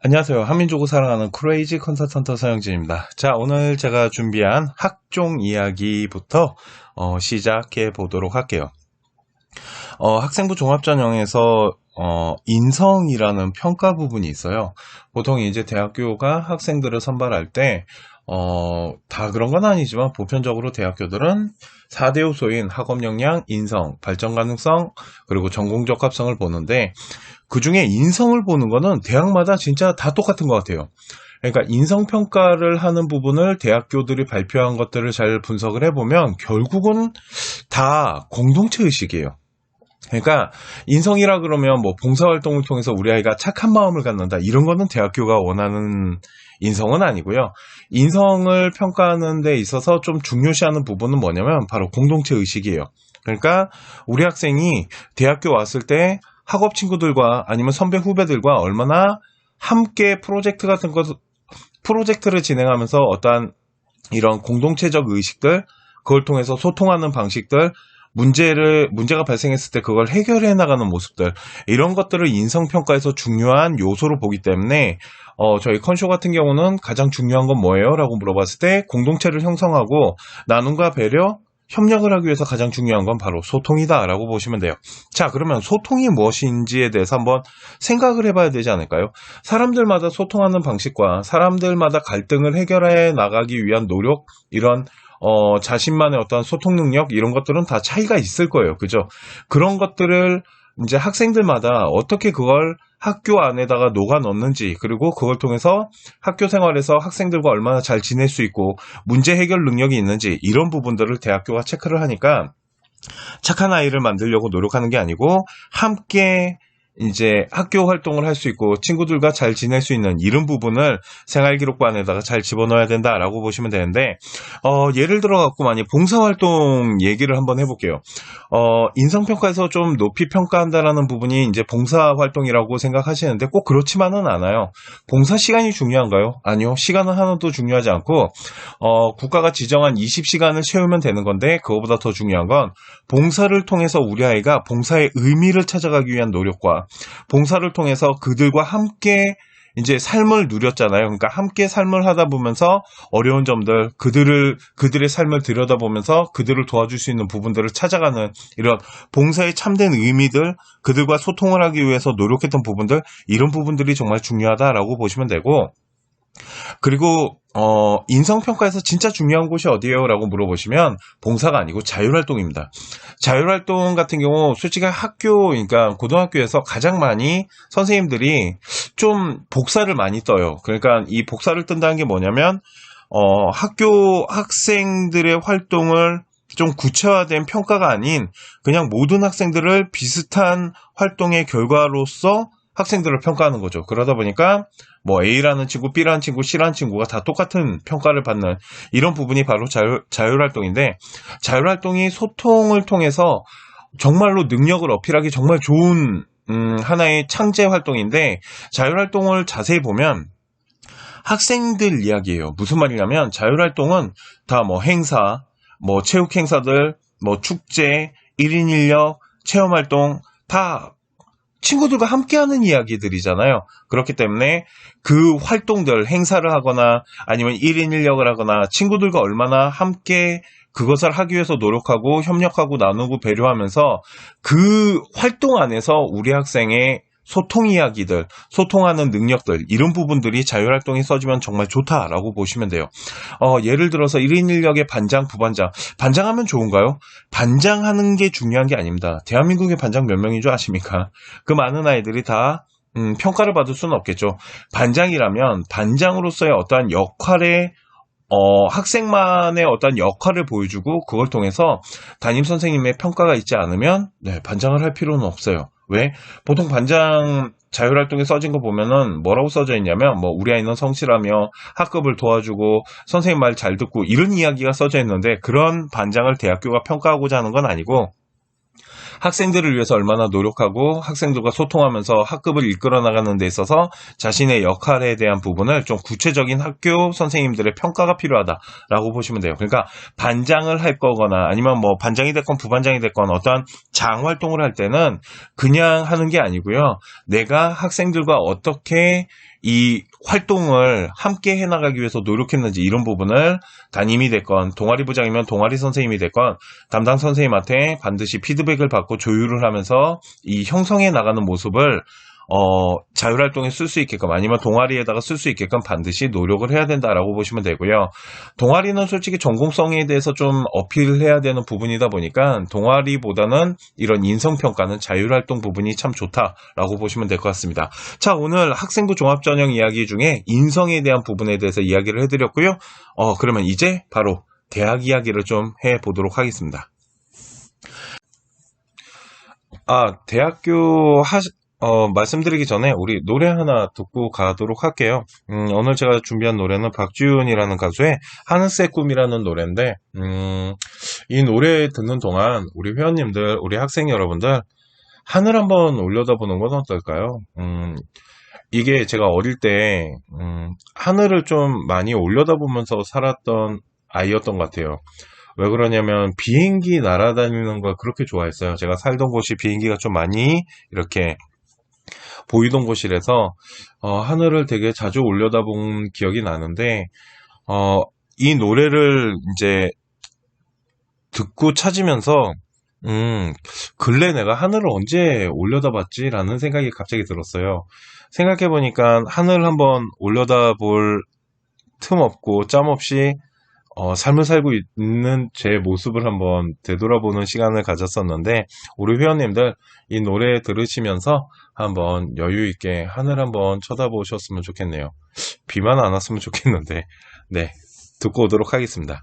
안녕하세요. 한민족을 사랑하는 크레이지 컨설턴트 서영진입니다. 자, 오늘 제가 준비한 학종 이야기부터 시작해 보도록 할게요. 학생부 종합전형에서 인성이라는 평가 부분이 있어요. 보통 이제 대학교가 학생들을 선발할 때 다 그런 건 아니지만 보편적으로 대학교들은 4대 요소인 학업 역량, 인성, 발전 가능성, 그리고 전공 적합성을 보는데 그 중에 인성을 보는 거는 대학마다 진짜 다 똑같은 것 같아요. 그러니까 인성평가를 하는 부분을 대학교들이 발표한 것들을 잘 분석을 해보면 결국은 다 공동체 의식이에요. 그러니까 인성이라 그러면 뭐 봉사활동을 통해서 우리 아이가 착한 마음을 갖는다 이런 거는 대학교가 원하는 인성은 아니고요. 인성을 평가하는 데 있어서 좀 중요시하는 부분은 뭐냐면 바로 공동체 의식이에요. 그러니까 우리 학생이 대학교 왔을 때 학업 친구들과 아니면 선배 후배들과 얼마나 함께 프로젝트 같은 프로젝트를 진행하면서 어떠한 이런 공동체적 의식들, 그걸 통해서 소통하는 방식들, 문제가 발생했을 때 그걸 해결해 나가는 모습들, 이런 것들을 인성평가에서 중요한 요소로 보기 때문에 저희 컨쇼 같은 경우는 가장 중요한 건 뭐예요? 라고 물어봤을 때 공동체를 형성하고 나눔과 배려, 협력을 하기 위해서 가장 중요한 건 바로 소통이다 라고 보시면 돼요. 자, 그러면 소통이 무엇인지에 대해서 한번 생각을 해봐야 되지 않을까요? 사람들마다 소통하는 방식과 사람들마다 갈등을 해결해 나가기 위한 노력, 이런 자신만의 어떤 소통 능력, 이런 것들은 다 차이가 있을 거예요. 그죠? 그런 것들을 이제 학생들마다 어떻게 그걸 학교 안에다가 녹아 넣는지, 그리고 그걸 통해서 학교 생활에서 학생들과 얼마나 잘 지낼 수 있고 문제 해결 능력이 있는지, 이런 부분들을 대학교가 체크를 하니까 착한 아이를 만들려고 노력하는 게 아니고 함께 이제 학교 활동을 할 수 있고 친구들과 잘 지낼 수 있는 이런 부분을 생활기록관에다가 잘 집어넣어야 된다라고 보시면 되는데, 예를 들어 갖고 만약 봉사활동 얘기를 한번 해볼게요. 인성평가에서 좀 높이 평가한다라는 부분이 이제 봉사활동이라고 생각하시는데 꼭 그렇지만은 않아요. 봉사 시간이 중요한가요? 아니요. 시간은 하나도 중요하지 않고 국가가 지정한 20시간을 채우면 되는 건데, 그거보다 더 중요한 건 봉사를 통해서 우리 아이가 봉사의 의미를 찾아가기 위한 노력과 봉사를 통해서 그들과 함께 이제 삶을 누렸잖아요. 그러니까 함께 삶을 하다 보면서 어려운 점들, 그들의 삶을 들여다보면서 그들을 도와줄 수 있는 부분들을 찾아가는 이런 봉사의 참된 의미들, 그들과 소통을 하기 위해서 노력했던 부분들, 이런 부분들이 정말 중요하다라고 보시면 되고, 그리고 인성평가에서 진짜 중요한 곳이 어디예요? 라고 물어보시면 봉사가 아니고 자율활동입니다. 자율활동 같은 경우 솔직히 그러니까 고등학교에서 가장 많이 선생님들이 좀 복사를 많이 떠요. 그러니까 이 복사를 뜬다는 게 뭐냐면 학교 학생들의 활동을 좀 구체화된 평가가 아닌 그냥 모든 학생들을 비슷한 활동의 결과로서 학생들을 평가하는 거죠. 그러다 보니까 뭐 A라는 친구, B라는 친구, C라는 친구가 다 똑같은 평가를 받는 이런 부분이 바로 자율활동인데, 자율활동이 소통을 통해서 정말로 능력을 어필하기 정말 좋은 하나의 창제 활동인데, 자율활동을 자세히 보면 학생들 이야기예요. 무슨 말이냐면 자율활동은 다 뭐 행사, 뭐 체육 행사들, 뭐 축제, 1인 1역, 체험활동 다 친구들과 함께하는 이야기들이잖아요. 그렇기 때문에 그 활동들, 행사를 하거나 아니면 1인 1역을 하거나 친구들과 얼마나 함께 그것을 하기 위해서 노력하고 협력하고 나누고 배려하면서 그 활동 안에서 우리 학생의 소통 이야기들, 소통하는 능력들, 이런 부분들이 자율활동에 써지면 정말 좋다라고 보시면 돼요. 예를 들어서 1인 1역의 반장, 부반장. 반장하면 좋은가요? 반장하는 게 중요한 게 아닙니다. 대한민국의 반장 몇 명인 줄 아십니까? 그 많은 아이들이 다 평가를 받을 수는 없겠죠. 반장이라면 반장으로서의 어떠한 역할에 학생만의 어떤 역할을 보여주고 그걸 통해서 담임 선생님의 평가가 있지 않으면 반장을 할 필요는 없어요. 왜? 보통 반장 자율활동에 써진 거 보면은 뭐라고 써져 있냐면 뭐 우리 아이는 성실하며 학급을 도와주고 선생님 말 잘 듣고 이런 이야기가 써져 있는데, 그런 반장을 대학교가 평가하고자 하는 건 아니고 학생들을 위해서 얼마나 노력하고 학생들과 소통하면서 학급을 이끌어 나가는 데 있어서 자신의 역할에 대한 부분을 좀 구체적인 학교 선생님들의 평가가 필요하다라고 보시면 돼요. 그러니까 반장을 할 거거나 아니면 뭐 반장이 됐건 부반장이 됐건 어떠한 장 활동을 할 때는 그냥 하는 게 아니고요. 내가 학생들과 어떻게 이 활동을 함께 해나가기 위해서 노력했는지 이런 부분을 담임이 됐건 동아리 부장이면 동아리 선생님이 됐건 담당 선생님한테 반드시 피드백을 받고 조율을 하면서 이 형성해 나가는 모습을 자율활동에 쓸 수 있게끔 아니면 동아리에다가 쓸 수 있게끔 반드시 노력을 해야 된다라고 보시면 되고요. 동아리는 솔직히 전공성에 대해서 좀 어필을 해야 되는 부분이다 보니까 동아리보다는 이런 인성평가는 자율활동 부분이 참 좋다라고 보시면 될 것 같습니다. 자, 오늘 학생부 종합전형 이야기 중에 인성에 대한 부분에 대해서 이야기를 해드렸고요. 그러면 이제 바로 대학 이야기를 좀 해보도록 하겠습니다. 대학교 말씀드리기 전에 우리 노래 하나 듣고 가도록 할게요. 오늘 제가 준비한 노래는 박지훈이라는 가수의 하늘색 꿈이라는 노래인데, 이 노래 듣는 동안 우리 회원님들, 우리 학생 여러분들, 하늘 한번 올려다보는 건 어떨까요? 이게 제가 어릴 때, 하늘을 좀 많이 올려다보면서 살았던 아이였던 것 같아요. 왜 그러냐면 비행기 날아다니는 걸 그렇게 좋아했어요. 제가 살던 곳이 비행기가 좀 많이 이렇게 보이던 곳이라서 하늘을 되게 자주 올려다본 기억이 나는데 이 노래를 이제 듣고 찾으면서 근래 내가 하늘을 언제 올려다봤지라는 생각이 갑자기 들었어요. 생각해보니까 하늘 한번 올려다볼 틈 없고 짬 없이 삶을 살고 있는 제 모습을 한번 되돌아보는 시간을 가졌었는데 우리 회원님들 이 노래 들으시면서 한번 여유 있게 하늘 한번 쳐다보셨으면 좋겠네요. 비만 안 왔으면 좋겠는데 네, 듣고 오도록 하겠습니다.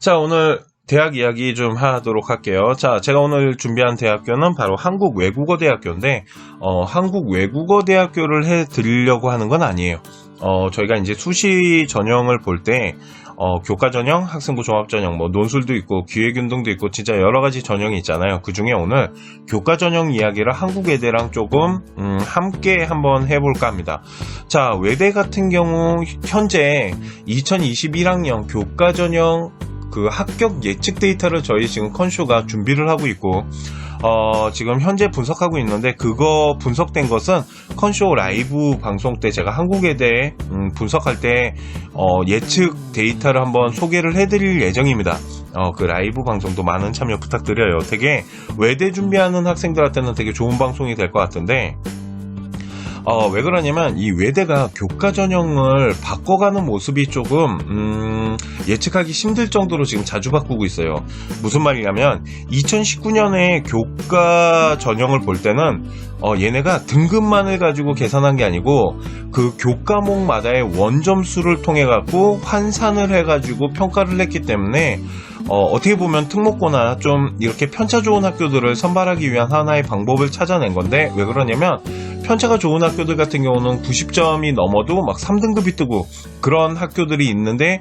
자, 오늘 대학 이야기 좀 하도록 할게요. 자, 제가 오늘 준비한 대학교는 바로 한국외국어대학교인데, 한국외국어대학교를 해드리려고 하는 건 아니에요. 저희가 이제 수시 전형을 볼 때, 교과 전형, 학생부 종합 전형, 뭐 논술도 있고 기획운동도 있고 진짜 여러 가지 전형이 있잖아요. 그 중에 오늘 교과 전형 이야기를 한국외대랑 조금 함께 한번 해볼까 합니다. 자, 외대 같은 경우 현재 2021학년 교과 전형 그 합격 예측 데이터를 저희 지금 컨쇼가 준비를 하고 있고, 지금 현재 분석하고 있는데, 그거 분석된 것은 컨쇼 라이브 방송 때 제가 한국외대 분석할 때 예측 데이터를 한번 소개를 해드릴 예정입니다. 그 라이브 방송도 많은 참여 부탁드려요. 되게 외대 준비하는 학생들한테는 되게 좋은 방송이 될 것 같은데, 왜 그러냐면 이 외대가 교과 전형을 바꿔가는 모습이 조금 예측하기 힘들 정도로 지금 자주 바꾸고 있어요. 무슨 말이냐면 2019년에 교과 전형을 볼 때는 얘네가 등급만을 가지고 계산한 게 아니고 그 교과목마다의 원점수를 통해 갖고 환산을 해가지고 평가를 했기 때문에 어떻게 보면 특목고나 좀 이렇게 편차 좋은 학교들을 선발하기 위한 하나의 방법을 찾아낸 건데, 왜 그러냐면 편차가 좋은 학교들 같은 경우는 90점이 넘어도 막 3등급이 뜨고 그런 학교들이 있는데,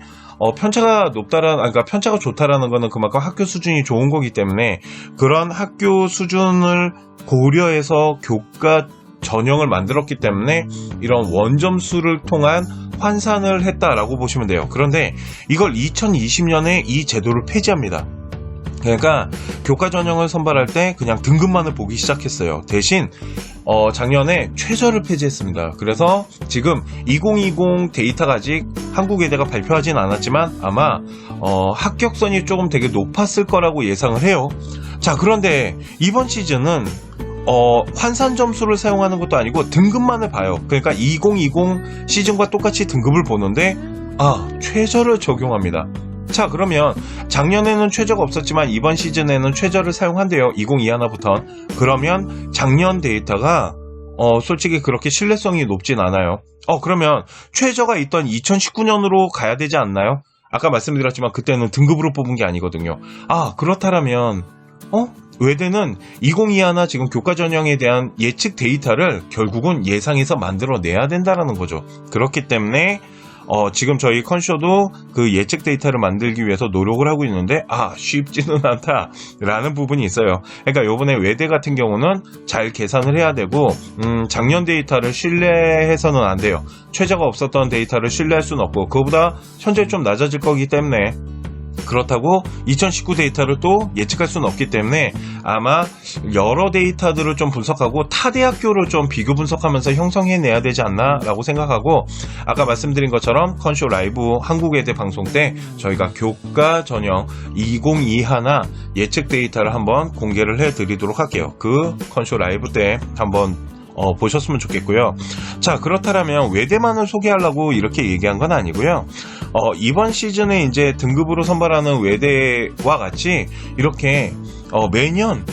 편차가 그러니까 편차가 좋다라는 거는 그만큼 학교 수준이 좋은 거기 때문에 그런 학교 수준을 고려해서 교과 전형을 만들었기 때문에 이런 원점수를 통한 환산을 했다라고 보시면 돼요. 그런데 이걸 2020년에 이 제도를 폐지합니다. 그러니까 교과 전형을 선발할 때 그냥 등급만을 보기 시작했어요. 대신 작년에 최저를 폐지했습니다. 그래서 지금 2020 데이터가 아직 한국외대가 발표하진 않았지만 아마 합격선이 조금 되게 높았을 거라고 예상을 해요. 자, 그런데 이번 시즌은 환산 점수를 사용하는 것도 아니고 등급만을 봐요. 그러니까 2020 시즌과 똑같이 등급을 보는데 최저를 적용합니다. 자, 그러면 작년에는 최저가 없었지만 이번 시즌에는 최저를 사용한대요. 2021부터. 그러면 작년 데이터가 솔직히 그렇게 신뢰성이 높진 않아요. 그러면 최저가 있던 2019년으로 가야 되지 않나요? 아까 말씀드렸지만 그때는 등급으로 뽑은 게 아니거든요. 그렇다면 외대는 2021 지금 교과 전형에 대한 예측 데이터를 결국은 예상해서 만들어내야 된다라는 거죠. 그렇기 때문에 지금 저희 컨쇼도 그 예측 데이터를 만들기 위해서 노력을 하고 있는데 쉽지는 않다라는 부분이 있어요. 그러니까 요번에 외대 같은 경우는 잘 계산을 해야 되고 작년 데이터를 신뢰해서는 안 돼요. 최저가 없었던 데이터를 신뢰할 수는 없고 그거보다 현재 좀 낮아질 거기 때문에, 그렇다고 2019 데이터를 또 예측할 수는 없기 때문에 아마 여러 데이터들을 좀 분석하고 타 대학교를 좀 비교 분석하면서 형성해내야 되지 않나 라고 생각하고, 아까 말씀드린 것처럼 컨쇼 라이브 한국외대 방송 때 저희가 교과 전형 2021 예측 데이터를 한번 공개를 해드리도록 할게요. 그 컨쇼 라이브 때 한번 보셨으면 좋겠고요. 자, 그렇다면 외대만을 소개하려고 이렇게 얘기한 건 아니고요. 이번 시즌에 이제 등급으로 선발하는 외대와 같이 이렇게 매년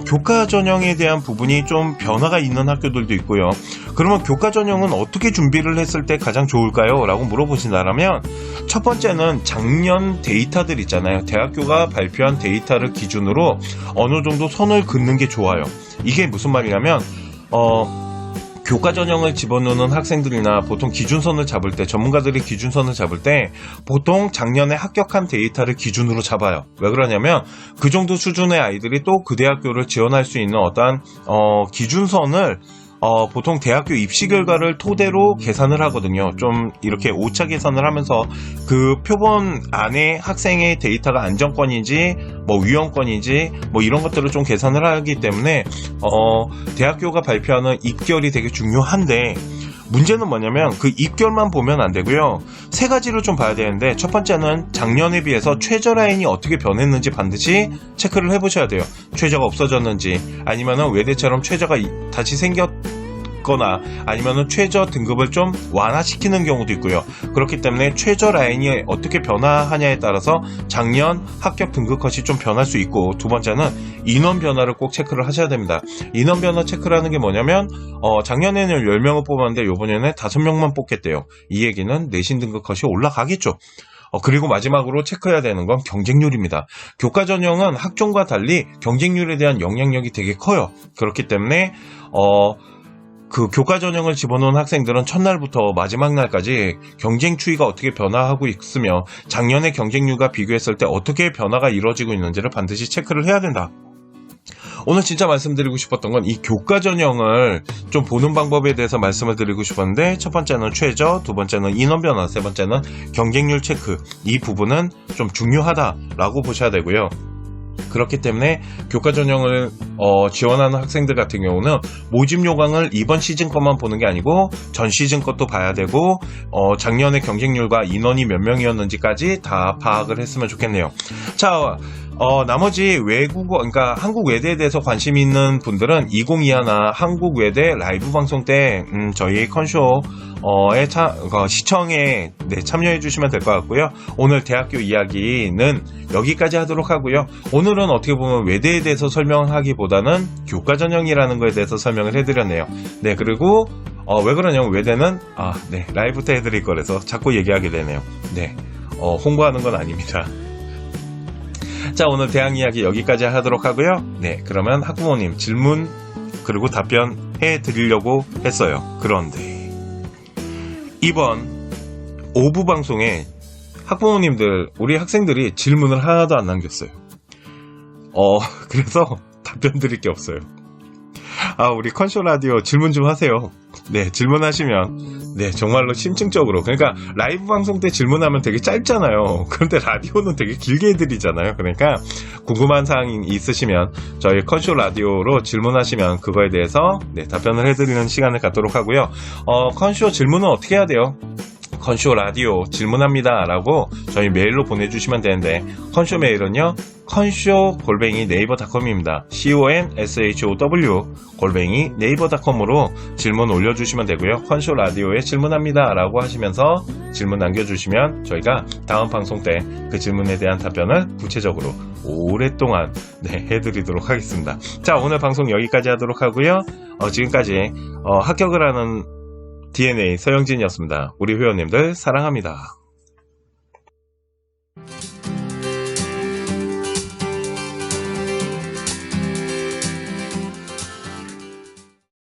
교과 전형에 대한 부분이 좀 변화가 있는 학교들도 있고요. 그러면 교과 전형은 어떻게 준비를 했을 때 가장 좋을까요? 라고 물어보신다면, 첫 번째는 작년 데이터들 있잖아요. 대학교가 발표한 데이터를 기준으로 어느 정도 선을 긋는 게 좋아요. 이게 무슨 말이냐면 교과 전형을 집어넣는 학생들이나 보통 기준선을 잡을 때, 전문가들이 기준선을 잡을 때 보통 작년에 합격한 데이터를 기준으로 잡아요. 왜 그러냐면 그 정도 수준의 아이들이 또 그 대학교를 지원할 수 있는 어떠한 기준선을 보통 대학교 입시 결과를 토대로 계산을 하거든요. 좀 이렇게 오차 계산을 하면서 그 표본 안에 학생의 데이터가 안정권인지 뭐 위험권인지 뭐 이런 것들을 좀 계산을 하기 때문에 대학교가 발표하는 입결이 되게 중요한데, 문제는 뭐냐면 그 입결만 보면 안 되고요. 세 가지를 좀 봐야 되는데, 첫 번째는 작년에 비해서 최저 라인이 어떻게 변했는지 반드시 체크를 해보셔야 돼요. 최저가 없어졌는지, 아니면은 외대처럼 최저가 다시 생겼거나, 아니면은 최저 등급을 좀 완화시키는 경우도 있고요. 그렇기 때문에 최저 라인이 어떻게 변화하냐에 따라서 작년 합격 등급 컷이 좀 변할 수 있고, 두 번째는 인원 변화를 꼭 체크를 하셔야 됩니다. 인원 변화 체크를 하는 게 뭐냐면 작년에는 10명을 뽑았는데 이번에는 5명만 뽑겠대요. 이 얘기는 내신 등급 컷이 올라가겠죠. 그리고 마지막으로 체크해야 되는 건 경쟁률입니다. 교과 전형은 학종과 달리 경쟁률에 대한 영향력이 되게 커요. 그렇기 때문에 그 교과 전형을 집어넣은 학생들은 첫날부터 마지막 날까지 경쟁 추이가 어떻게 변화하고 있으며 작년의 경쟁률과 비교했을 때 어떻게 변화가 이루어지고 있는지를 반드시 체크를 해야 된다. 오늘 진짜 말씀드리고 싶었던 건 이 교과 전형을 좀 보는 방법에 대해서 말씀을 드리고 싶었는데, 첫 번째는 최저, 두 번째는 인원 변화, 세 번째는 경쟁률 체크. 이 부분은 좀 중요하다라고 보셔야 되고요. 그렇기 때문에 교과 전형을 지원하는 학생들 같은 경우는 모집 요강을 이번 시즌 것만 보는 게 아니고 전 시즌 것도 봐야 되고 작년의 경쟁률과 인원이 몇 명이었는지까지 다 파악을 했으면 좋겠네요. 자, 나머지 외국어, 그러니까 한국 외대에 대해서 관심 있는 분들은 2021나 한국 외대 라이브 방송 때 저희 컨쇼의 시청에 참여해 주시면 될 것 같고요. 오늘 대학교 이야기는 여기까지 하도록 하고요. 오늘은 어떻게 보면 외대에 대해서 설명하기보다는 교과 전형이라는 거에 대해서 설명을 해드렸네요. 네, 그리고 왜 그러냐면 외대는 라이브 때 해드릴 거라서 자꾸 얘기하게 되네요. 네, 홍보하는 건 아닙니다. 자, 오늘 대학 이야기 여기까지 하도록 하고요. 네, 그러면 학부모님 질문 그리고 답변 해드리려고 했어요. 그런데 이번 5부 방송에 학부모님들, 우리 학생들이 질문을 하나도 안 남겼어요. 그래서 답변 드릴 게 없어요. 우리 컨쇼 라디오 질문 좀 하세요. 네, 질문하시면 정말로 심층적으로, 그러니까 라이브 방송 때 질문하면 되게 짧잖아요. 그런데 라디오는 되게 길게 해드리잖아요. 그러니까 궁금한 사항이 있으시면 저희 컨쇼 라디오로 질문하시면 그거에 대해서 답변을 해드리는 시간을 갖도록 하고요. 컨쇼 질문은 어떻게 해야 돼요? 컨쇼 라디오 질문합니다 라고 저희 메일로 보내주시면 되는데, 컨쇼 메일은요 conshow@naver.com입니다. conshow@naver.com으로 질문 올려주시면 되고요. 컨쇼 라디오에 질문합니다 라고 하시면서 질문 남겨주시면 저희가 다음 방송 때 그 질문에 대한 답변을 구체적으로 오랫동안 해드리도록 하겠습니다. 자, 오늘 방송 여기까지 하도록 하고요. 지금까지 합격을 하는 DNA 서영진이었습니다. 우리 회원님들 사랑합니다.